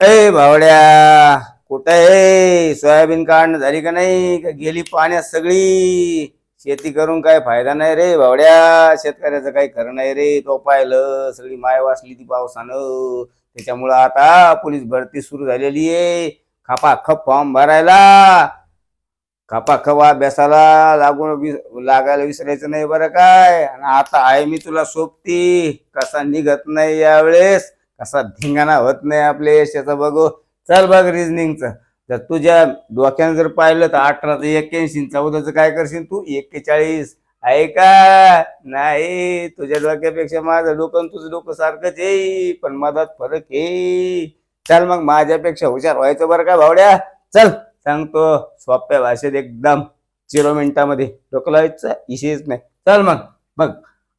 ए भावड्या, कुठं आहे? सोयाबीन काढणं झाली का नाही? का गेली पाण्यात सगळी? शेती करून काय फायदा नाही रे भावड्या. शेतकऱ्याचं काही खरं नाही रे. तो पाहिलं सगळी माय वाचली ती पावसानं. त्याच्यामुळं आता पोलीस भरती सुरू झालेली आहे. खपाखप फॉर्म भरायला, खपाखप अभ्यासाला लागायला विसरायचं नाही बरं काय. आणि आता आहे मी तुला सोबती. कसा निघत नाही यावेळेस, कसा धिंगाणा होत नाही आपल्या यशाचा बघू. चल बघ रिझनिंगचं. तर तुझ्या डोक्यानं जर पाहिलं तर 18 ते 81, 14चं काय करशील तू? 41 आहे का? नाही, तुझ्या डोक्यापेक्षा माझं डोकं आणि तुझं डोकं सारखंच आहे, पण मधात फरक आहे. चल मग माझ्यापेक्षा हुशार व्हायचं बरं का भावड्या. चल सांगतो सोप्या भाषेत एकदम 0 मिनिटामध्ये. डोकं लावायचं विषयच नाही. चल मग बघ.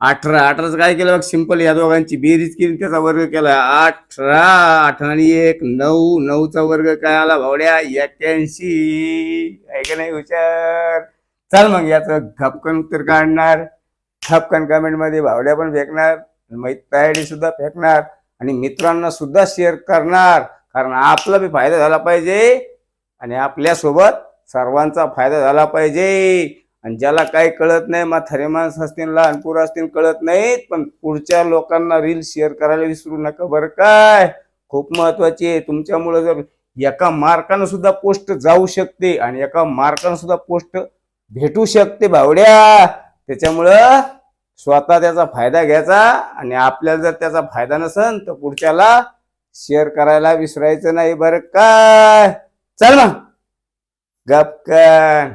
18चं काय केलं बघ. सिंपल या दोघांची बेरीज केली, त्याचा वर्ग केला 18. 18 आणि 1 9. 9चा वर्ग काय आला भावड्या? 81. आहे का नाही हुशार? चल मग याचं खपकन उत्तर काढणार. खपकन कमेंट मध्ये भावड्या पण फेकणार, मैत्री सुद्धा फेकणार, आणि मित्रांना सुद्धा शेअर करणार. कारण आपला बी फायदा झाला पाहिजे आणि आपल्यासोबत सर्वांचा फायदा झाला पाहिजे. आणि ज्याला काही कळत नाही, म्हातारे माणसं असतील, लहान पोरं असतील, कळत नाहीत, पण पुढच्या लोकांना रील शेअर करायला विसरू नका बरं काय. खूप महत्वाची आहे. तुमच्यामुळे जर एका मार्कानं सुद्धा पोस्ट जाऊ शकते आणि एका मार्कानं सुद्धा पोस्ट भेटू शकते भावड्या. त्याच्यामुळं स्वतः त्याचा फायदा घ्यायचा, आणि आपल्याला जर त्याचा फायदा नसेल तर पुढच्याला शेअर करायला विसरायचं नाही बरं काय. चल मग गपकन.